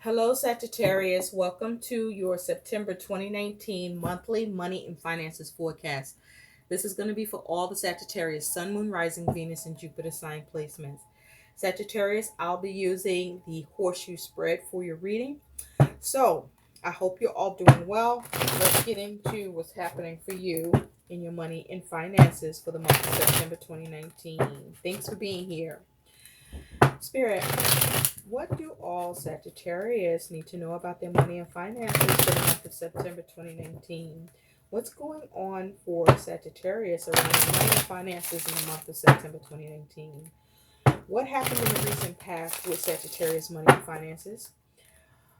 Hello, Sagittarius. Welcome to your September 2019 monthly money and finances forecast. This is going to be for all the Sagittarius, Sun, Moon, Rising, Venus, and Jupiter sign placements. Sagittarius, I'll be using the horseshoe spread for your reading. So, I hope you're all doing well. Let's get into what's happening for you in your money and finances for the month of September 2019. Thanks for being here. Spirit, what do all Sagittarius need to know about their money and finances for the month of September 2019? What's going on for Sagittarius around their money and finances in the month of September 2019? What happened in the recent past with Sagittarius money and finances?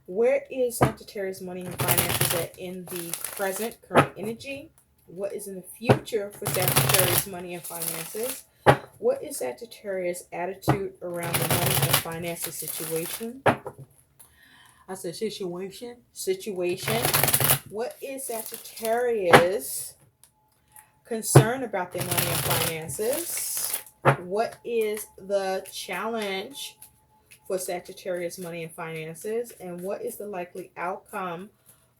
Where is Sagittarius money and finances at in the present current energy? What is in the future for Sagittarius money and finances? What is Sagittarius' attitude around the money and finances situation? I said situation. Situation. What is Sagittarius' concern about their money and finances? What is the challenge for Sagittarius money and finances? And what is the likely outcome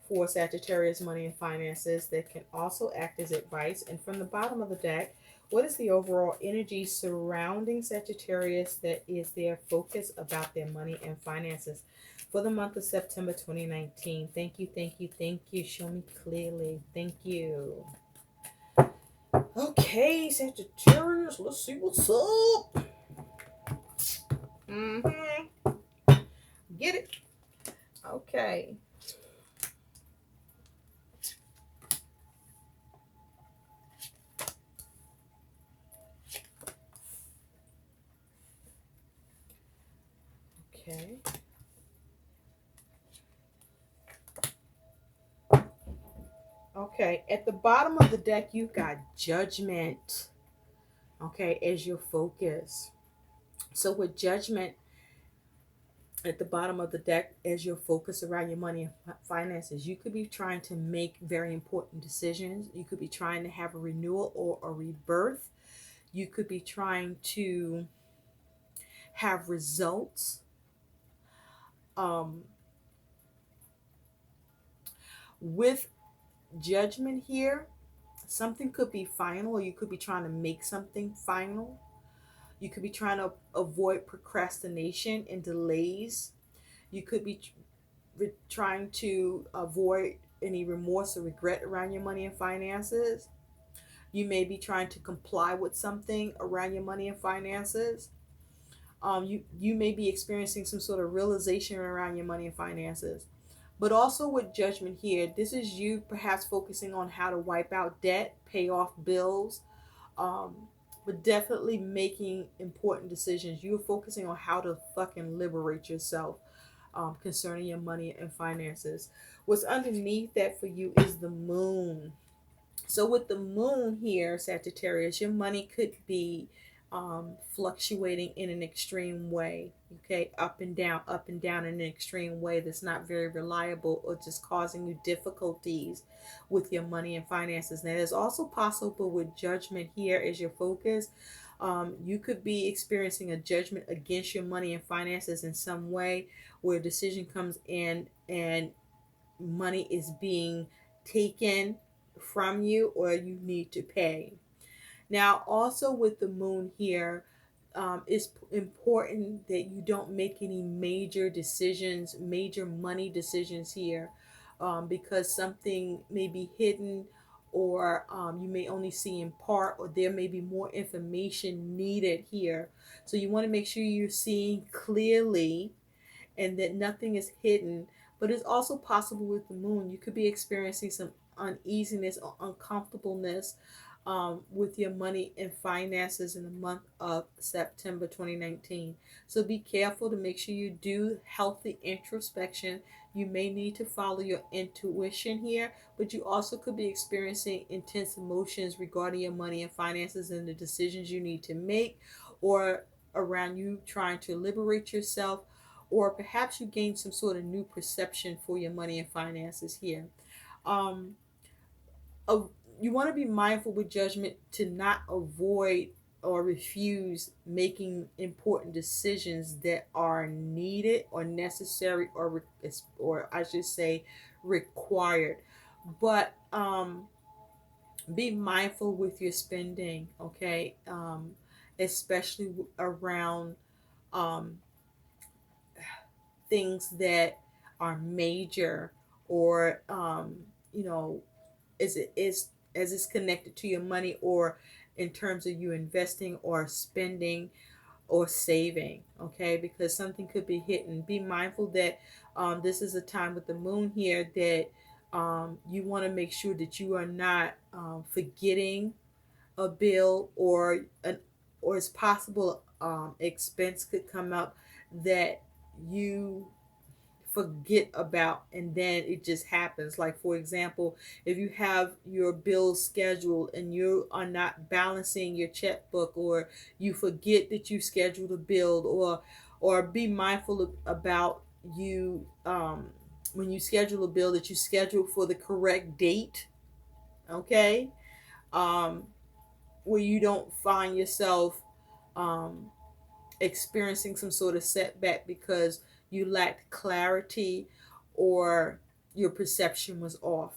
for Sagittarius money and finances that can also act as advice? And from the bottom of the deck, what is the overall energy surrounding Sagittarius that is their focus about their money and finances for the month of September 2019? Thank you, thank you, thank you. Show me clearly. Thank you. Okay, Sagittarius, let's see what's up. Get it? Okay. Okay. Okay, at the bottom of the deck, you've got judgment, okay, as your focus. So with judgment at the bottom of the deck as your focus around your money and finances, you could be trying to make very important decisions. You could be trying to have a renewal or a rebirth. You could be trying to have results. With judgment here, something could be final, or you could be trying to make something final. You could be trying to avoid procrastination and delays. You could be trying to avoid any remorse or regret around your money and finances. You may be trying to comply with something around your money and finances. You may be experiencing some sort of realization around your money and finances. But also with judgment here, this is you perhaps focusing on how to wipe out debt, pay off bills, but definitely making important decisions. You're focusing on how to fucking liberate yourself concerning your money and finances. What's underneath that for you is the moon. So with the moon here, Sagittarius, your money could be fluctuating in an extreme way. Okay, up and down in an extreme way that's not very reliable, or just causing you difficulties with your money and finances. Now, it's also possible with judgment here as your focus. You could be experiencing a judgment against your money and finances in some way, where a decision comes in and money is being taken from you, or you need to pay. Now, also with the moon here, it's important that you don't make any major decisions, major money decisions here, because something may be hidden, or you may only see in part, or there may be more information needed here. So you want to make sure you're seeing clearly and that nothing is hidden. But it's also possible with the moon, you could be experiencing some uneasiness or uncomfortableness with your money and finances in the month of September 2019. So be careful to make sure you do healthy introspection. You may need to follow your intuition here, but you also could be experiencing intense emotions regarding your money and finances and the decisions you need to make, or around you trying to liberate yourself, or perhaps you gain some sort of new perception for your money and finances here. Um, you want to be mindful with judgment to not avoid or refuse making important decisions that are needed or necessary or I should say required. But be mindful with your spending, okay? Especially around um, things that are major or you know, is as it's connected to your money, or in terms of you investing or spending or saving, okay? Because something could be hidden. Be mindful that this is a time with the moon here that you want to make sure that you are not forgetting a bill, or an or it's possible expense could come up that you forget about, and then it just happens. Like, for example, if you have your bills scheduled and you are not balancing your checkbook, or you forget that you scheduled a bill, or be mindful about you when you schedule a bill that you schedule for the correct date, okay? um where you don't find yourself um experiencing some sort of setback because you lacked clarity, or your perception was off.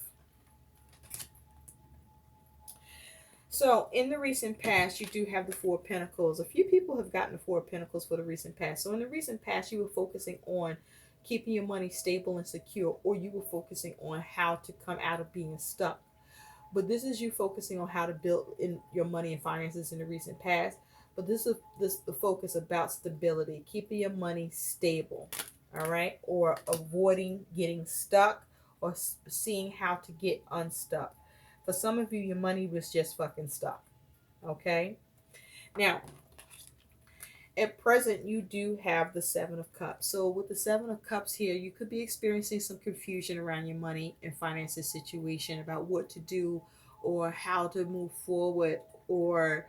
So, in the recent past, you do have the Four of Pentacles. A few people have gotten the Four of Pentacles for the recent past. So, in the recent past, you were focusing on keeping your money stable and secure, or you were focusing on how to come out of being stuck. But this is you focusing on how to build in your money and finances in the recent past. But this the focus about stability, keeping your money stable, all right, or avoiding getting stuck, or seeing how to get unstuck. For some of you, your money was just fucking stuck. Okay. Now, at present, you do have the Seven of Cups. So with the Seven of Cups here, you could be experiencing some confusion around your money and finances situation about what to do or how to move forward, or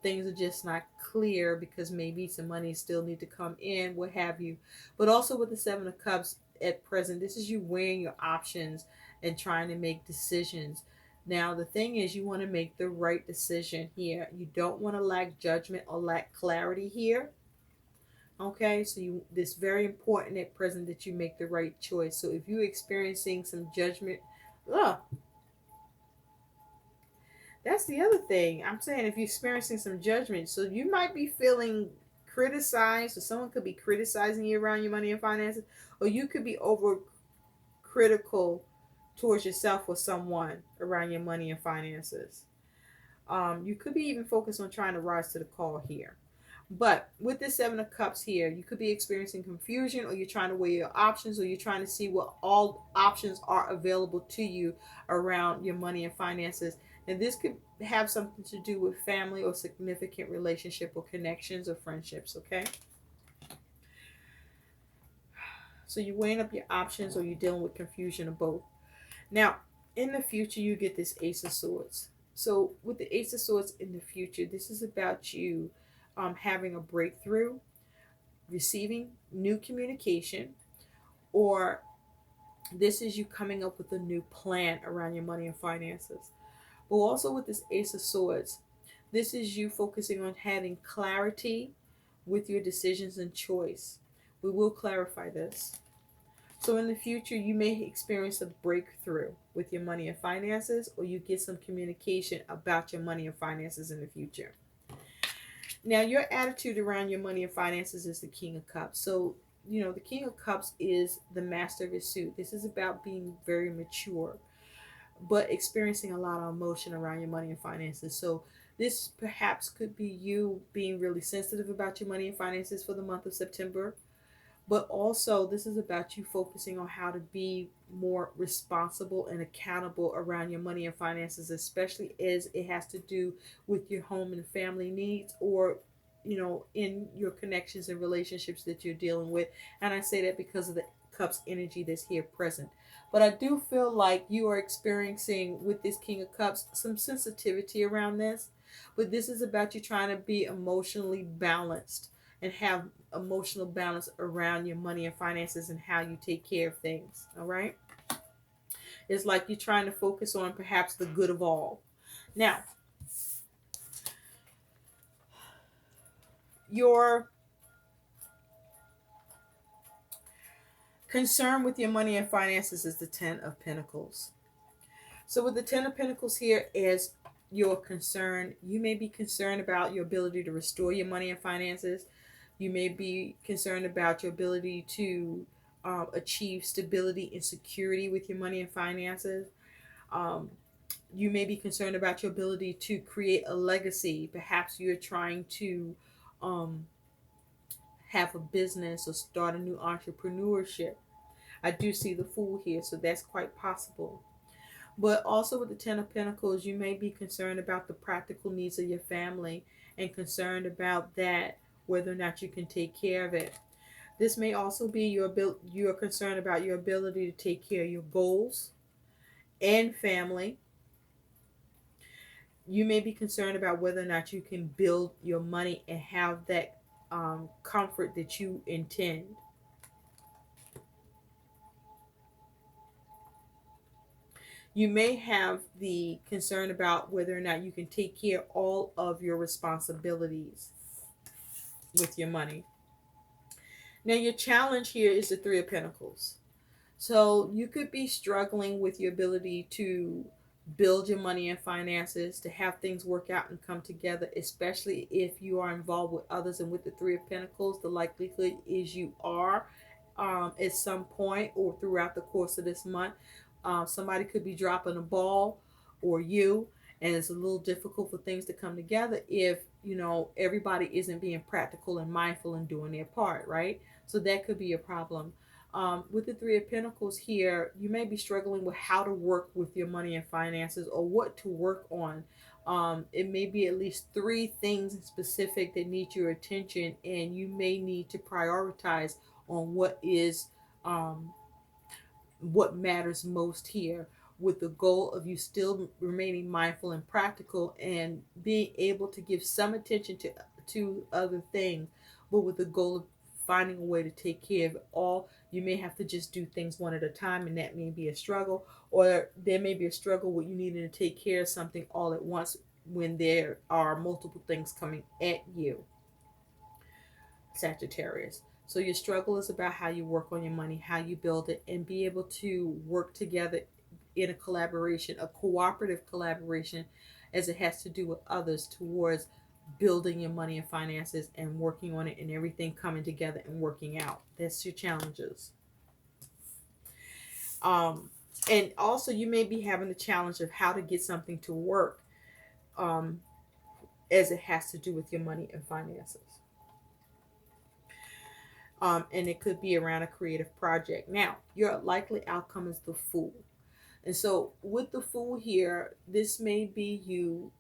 things are just not clear because maybe some money still need to come in, what have you. But also with the Seven of Cups at present, this is you weighing your options and trying to make decisions. Now, the thing is, you want to make the right decision here. You don't want to lack judgment or lack clarity here. Okay, so it's very important at present that you make the right choice. So if you're experiencing some judgment, ugh, that's the other thing. I'm saying if you're experiencing some judgment, so you might be feeling criticized, or someone could be criticizing you around your money and finances, or you could be over critical towards yourself or someone around your money and finances. You could be even focused on trying to rise to the call here. But with this Seven of Cups here, you could be experiencing confusion, or you're trying to weigh your options, or you're trying to see what all options are available to you around your money and finances. And this could have something to do with family or significant relationship or connections or friendships, okay? So you're weighing up your options, or you're dealing with confusion, or both. Now, in the future, you get this Ace of Swords. So with the Ace of Swords in the future, this is about you having a breakthrough, receiving new communication, or this is you coming up with a new plan around your money and finances. But also with this Ace of Swords, this is you focusing on having clarity with your decisions and choice. We will clarify this. So in the future, you may experience a breakthrough with your money and finances, or you get some communication about your money and finances in the future. Now, your attitude around your money and finances is the King of Cups. So, the King of Cups is the master of his suit. This is about being very mature, but experiencing a lot of emotion around your money and finances. So, this perhaps could be you being really sensitive about your money and finances for the month of September. But also, this is about you focusing on how to be more responsible and accountable around your money and finances, especially as it has to do with your home and family needs, or, in your connections and relationships that you're dealing with. And I say that because of the Cups energy that's here present. But I do feel like you are experiencing, with this King of Cups, some sensitivity around this. But this is about you trying to be emotionally balanced and have emotional balance around your money and finances and how you take care of things. All right. It's like you're trying to focus on perhaps the good of all. Now, Your concern with your money and finances is the Ten of Pentacles. So with the Ten of Pentacles here is your concern. You may be concerned about your ability to restore your money and finances. You may be concerned about your ability to achieve stability and security with your money and finances. Um, you may be concerned about your ability to create a legacy. Perhaps you're trying to um, have a business or start a new entrepreneurship. I do see the Fool here, so that's quite possible. But also with the Ten of Pentacles, you may be concerned about the practical needs of your family and concerned about that, whether or not you can take care of it. This may also be you're concerned about your ability to take care of your goals and family. You may be concerned about whether or not you can build your money and have that comfort that you intend. You may have the concern about whether or not you can take care of all of your responsibilities with your money. Now, your challenge here is the Three of Pentacles. So you could be struggling with your ability to build your money and finances, to have things work out and come together, especially if you are involved with others. And with the Three of Pentacles, the likelihood is you are at some point or throughout the course of this month. Somebody could be dropping a ball or you, and it's a little difficult for things to come together if everybody isn't being practical and mindful and doing their part, right? So that could be a problem. With the Three of Pentacles here, you may be struggling with how to work with your money and finances or what to work on. It may be at least three things specific that need your attention, and you may need to prioritize on what matters most here, with the goal of you still remaining mindful and practical and being able to give some attention to other things, but with the goal of finding a way to take care of it all. You may have to just do things one at a time, and that may be a struggle, or there may be a struggle where you needing to take care of something all at once when there are multiple things coming at you, Sagittarius. So your struggle is about how you work on your money, how you build it, and be able to work together in a collaboration, a cooperative collaboration, as it has to do with others towards building your money and finances and working on it and everything coming together and working out. That's your challenges. And also you may be having the challenge of how to get something to work as it has to do with your money and finances. And it could be around a creative project. Now, your likely outcome is the Fool. And so with the Fool here, this may be you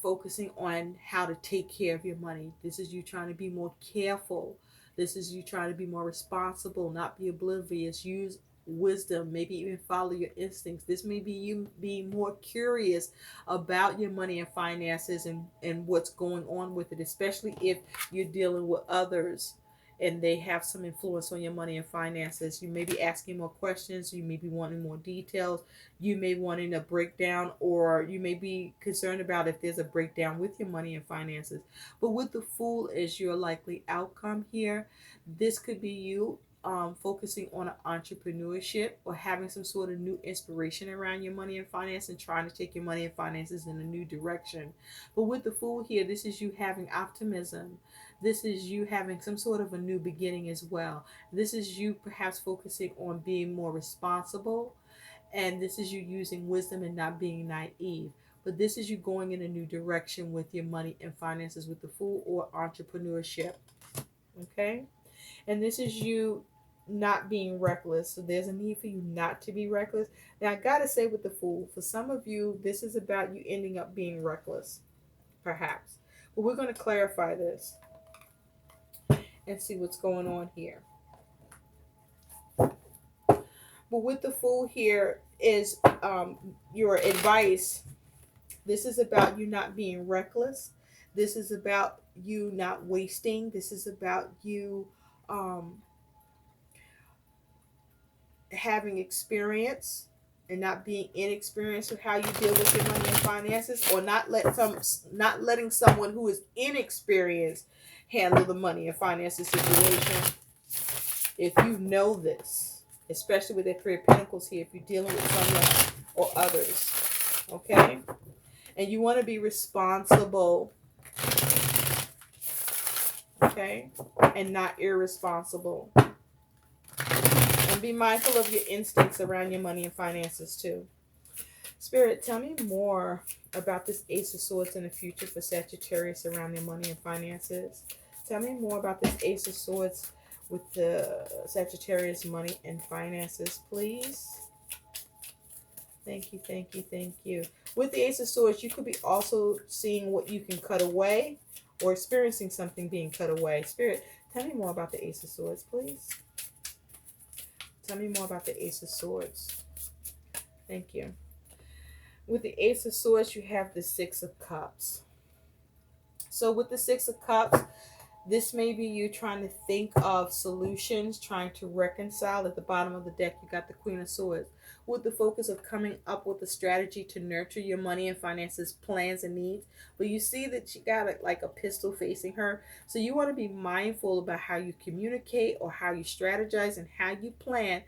focusing on how to take care of your money. This is you trying to be more careful. This is you trying to be more responsible, not be oblivious. Use wisdom, maybe even follow your instincts. This may be you being more curious about your money and finances and what's going on with it, especially if you're dealing with others and they have some influence on your money and finances. You may be asking more questions. You may be wanting more details. You may wanting a breakdown, or you may be concerned about if there's a breakdown with your money and finances. But with the Fool as your likely outcome here, this could be you focusing on entrepreneurship or having some sort of new inspiration around your money and finance and trying to take your money and finances in a new direction. But with the Fool here, this is you having optimism. This is you having some sort of a new beginning as well. This is you perhaps focusing on being more responsible, and this is you using wisdom and not being naive. But this is you going in a new direction with your money and finances with the Fool or entrepreneurship. Okay? And this is you not being reckless. So there's a need for you not to be reckless. Now, I gotta say with the Fool, for some of you, this is about you ending up being reckless, perhaps. But we're going to clarify this and see what's going on here. But with the Fool here is your advice. This is about you not being reckless. This is about you not wasting. This is about you having experience. and not being inexperienced with how you deal with your money and finances, or not letting someone who is inexperienced handle the money and finances situation. If you know this, especially with the Three of Pentacles here, if you're dealing with someone or others, okay, and you want to be responsible, okay, and not irresponsible, and be mindful of your instincts around your money and finances too. Spirit, tell me more about this Ace of Swords in the future for Sagittarius around their money and finances. Tell me more about this Ace of Swords with the Sagittarius money and finances, please. Thank you, thank you, thank you. With the Ace of Swords, you could be also seeing what you can cut away or experiencing something being cut away. Spirit, tell me more about the Ace of Swords, please. Tell me more about the Ace of Swords. Thank you. With the Ace of Swords, you have the Six of Cups. So with the Six of Cups, this may be you trying to think of solutions, trying to reconcile. At the bottom of the deck, you got the Queen of Swords, with the focus of coming up with a strategy to nurture your money and finances plans and needs. But you see that she got like a pistol facing her. So you want to be mindful about how you communicate or how you strategize and how you plan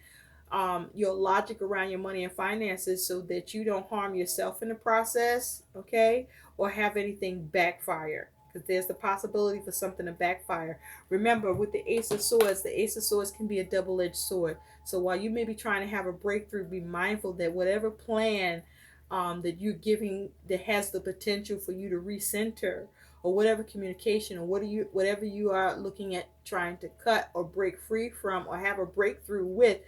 your logic around your money and finances so that you don't harm yourself in the process, okay, or have anything backfire, because there's the possibility for something to backfire. Remember, with the Ace of Swords can be a double-edged sword. So while you may be trying to have a breakthrough, be mindful that whatever plan that you're giving that has the potential for you to recenter, or whatever communication, or whatever you are looking at trying to cut or break free from or have a breakthrough with,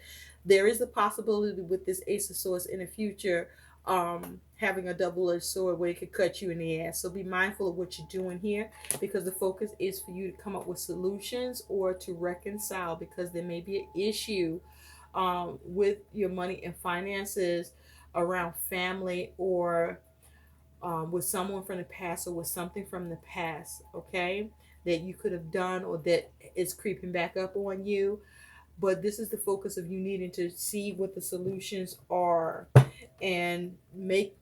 there is the possibility with this Ace of Swords in the future having a double-edged sword where it could cut you in the ass. So be mindful of what you're doing here, because the focus is for you to come up with solutions or to reconcile, because there may be an issue with your money and finances around family, or with someone from the past, or with something from the past, okay, that you could have done or that is creeping back up on you. But this is the focus of you needing to see what the solutions are and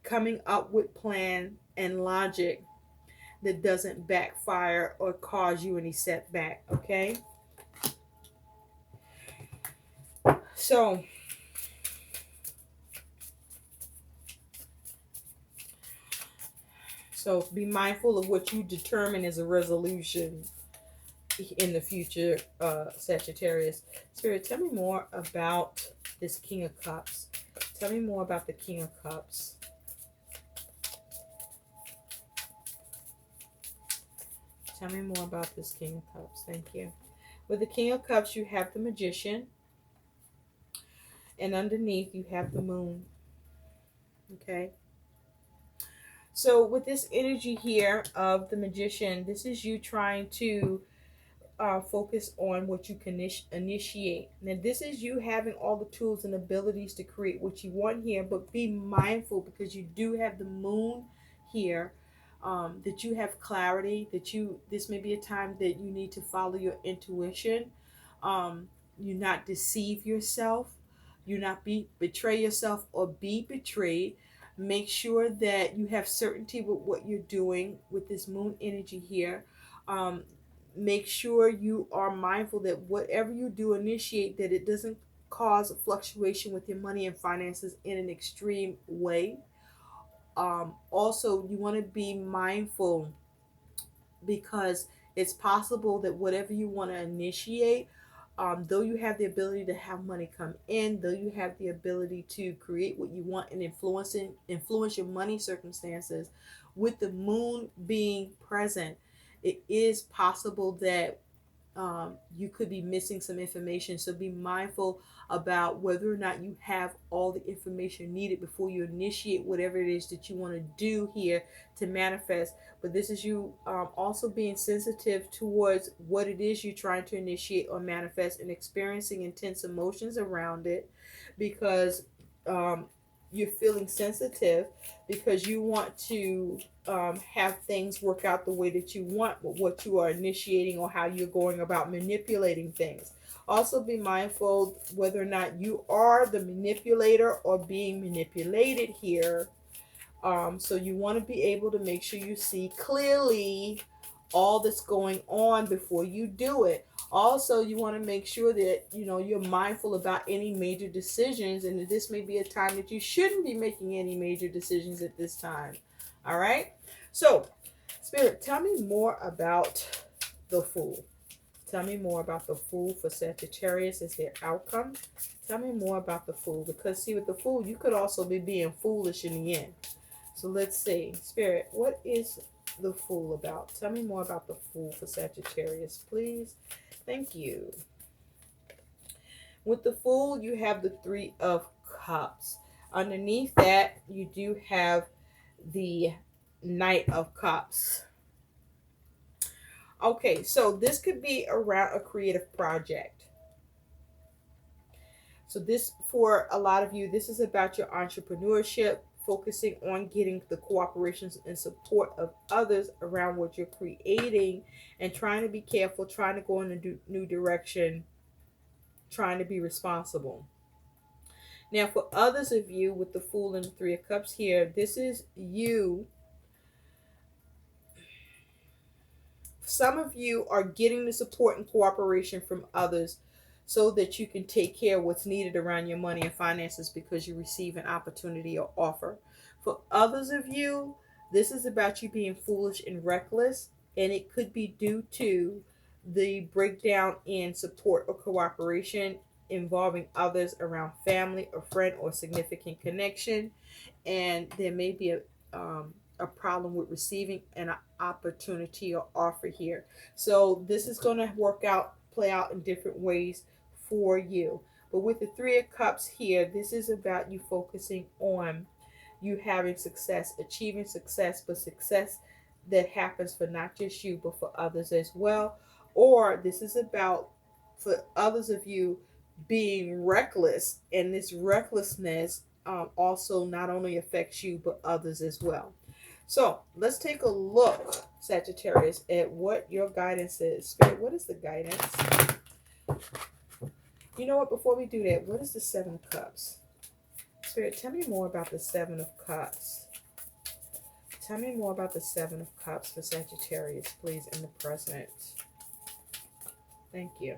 coming up with plan and logic that doesn't backfire or cause you any setback, okay? So be mindful of what you determine as a resolution in the future, Sagittarius. Spirit, tell me more about this King of Cups. Tell me more about the King of Cups. Tell me more about this King of Cups. Thank you. With the King of Cups, you have the Magician. And underneath, you have the Moon. Okay. So with this energy here of the Magician, this is you trying to focus on what you can initiate. Now, this is you having all the tools and abilities to create what you want here, but be mindful, because you do have the Moon here, that you have clarity, that this may be a time that you need to follow your intuition. You not deceive yourself, you not betray yourself or be betrayed. Make sure that you have certainty with what you're doing with this Moon energy here. Make sure you are mindful that whatever you do initiate, that it doesn't cause a fluctuation with your money and finances in an extreme way. Also, you want to be mindful, because it's possible that whatever you want to initiate, though you have the ability to have money come in, though you have the ability to create what you want and influence your money circumstances, with the Moon being present, it is possible that you could be missing some information. So be mindful about whether or not you have all the information needed before you initiate whatever it is that you want to do here to manifest. But this is you also being sensitive towards what it is you're trying to initiate or manifest, and experiencing intense emotions around it, because you're feeling sensitive, because you want to have things work out the way that you want, what you are initiating or how you're going about manipulating things. Also be mindful whether or not you are the manipulator or being manipulated here. So you want to be able to make sure you see clearly all that's going on before you do it. Also, you want to make sure that you're mindful about any major decisions, and that this may be a time that you shouldn't be making any major decisions at this time. All right. So, Spirit, tell me more about the Fool. Tell me more about the Fool for Sagittarius as their outcome. Tell me more about the Fool, because see, with the Fool, you could also be being foolish in the end. So let's see. Spirit, what is the Fool about? Tell me more about the Fool for Sagittarius, please. Thank you. With the Fool, you have the Three of Cups. Underneath that, you do have the Knight of Cups. Okay, so this could be around a creative project. So this, for a lot of you, this is about your entrepreneurship, focusing on getting the cooperations and support of others around what you're creating, and trying to be careful, trying to go in a new direction, trying to be responsible. Now, for others of you with the Fool and the Three of Cups here, this is you. Some of you are getting the support and cooperation from others so that you can take care of what's needed around your money and finances because you receive an opportunity or offer. For others of you, this is about you being foolish and reckless, and it could be due to the breakdown in support or cooperation involving others around family or friend or significant connection. And there may be a problem with receiving an opportunity or offer here. So this is going to play out in different ways for you. But with the Three of Cups here, this is about you focusing on you having success, achieving success, but success that happens for not just you, but for others as well. Or this is about, for others of you, being reckless, and this recklessness also not only affects you, but others as well. So let's take a look, Sagittarius, at what your guidance is. Spirit, what is the guidance? You know what? Before we do that, what is the Seven of Cups? Spirit, tell me more about the Seven of Cups. Tell me more about the Seven of Cups for Sagittarius, please, in the present. Thank you.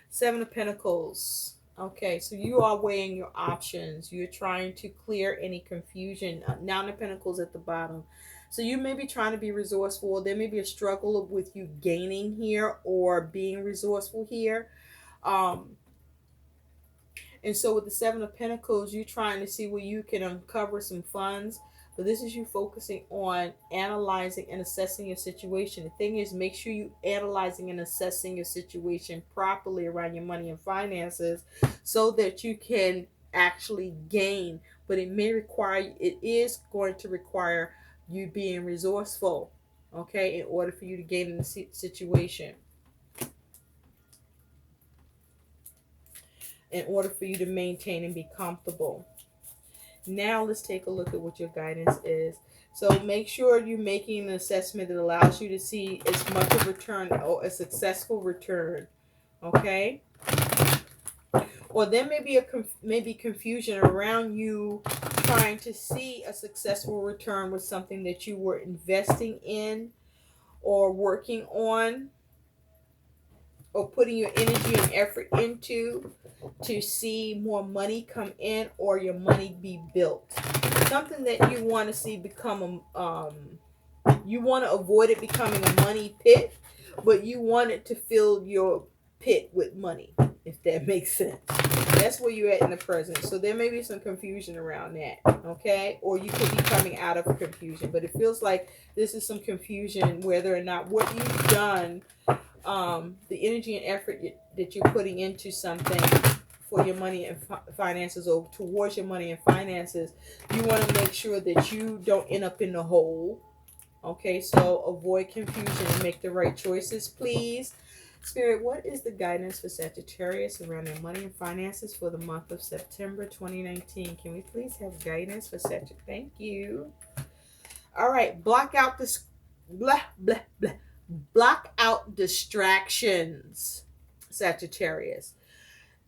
Seven of Pentacles. Okay, so you are weighing your options. You're trying to clear any confusion. Nine of Pentacles at the bottom. So you may be trying to be resourceful. There may be a struggle with you gaining here or being resourceful here. And so with the Seven of Pentacles, you're trying to see where you can uncover some funds. But this is you focusing on analyzing and assessing your situation. The thing is, make sure you analyzing and assessing your situation properly around your money and finances so that you can actually gain. But it is going to require you being resourceful, okay, in order for you to gain in the situation. In order for you to maintain and be comfortable. Now let's take a look at what your guidance is. So make sure you're making an assessment that allows you to see as much of a return or a successful return. Okay? Or there may be confusion around you trying to see a successful return with something that you were investing in or working on or putting your energy and effort into to see more money come in or your money be built. Something that you want to see become you want to avoid it becoming a money pit, but you want it to fill your pit with money, if that makes sense. That's where you're at in the present. So there may be some confusion around that, okay? Or you could be coming out of confusion, but it feels like this is some confusion whether or not what you've done, the energy and effort that you're putting into something for your money and finances or towards your money and finances, you want to make sure that you don't end up in the hole. Okay, so avoid confusion and make the right choices, please. Spirit, what is the guidance for Sagittarius around their money and finances for the month of September 2019? Can we please have guidance for Sagittarius? Thank you. All right, block out this block out distractions. Sagittarius.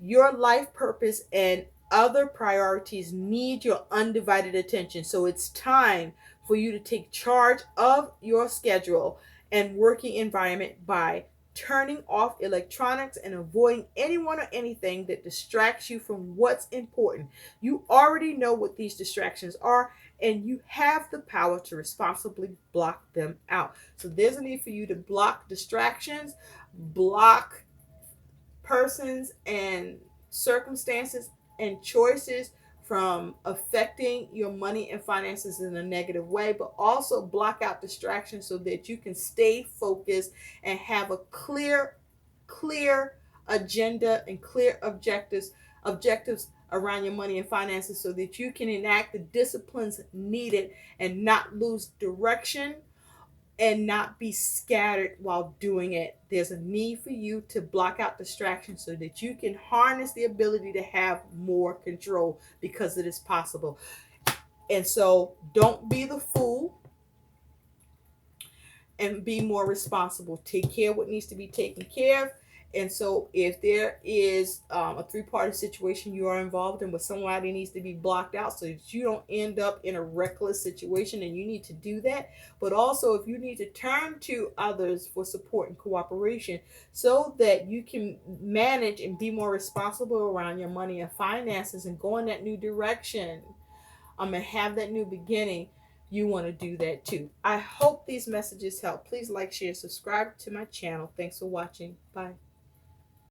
Your life purpose and other priorities need your undivided attention. So it's time for you to take charge of your schedule and working environment by turning off electronics and avoiding anyone or anything that distracts you from what's important. You already know what these distractions are, and you have the power to responsibly block them out. So there's a need for you to block distractions, block persons and circumstances and choices from affecting your money and finances in a negative way, but also block out distractions so that you can stay focused and have a clear agenda and clear objectives around your money and finances so that you can enact the disciplines needed and not lose direction and not be scattered while doing it. There's a need for you to block out distractions so that you can harness the ability to have more control, because it is possible. And so don't be the fool, and be more responsible. Take care of what needs to be taken care of. And so if there is a three-party situation you are involved in with somebody needs to be blocked out so that you don't end up in a reckless situation, and you need to do that. But also if you need to turn to others for support and cooperation so that you can manage and be more responsible around your money and finances and go in that new direction, and have that new beginning, you want to do that too. I hope these messages help. Please like, share, subscribe to my channel. Thanks for watching. Bye.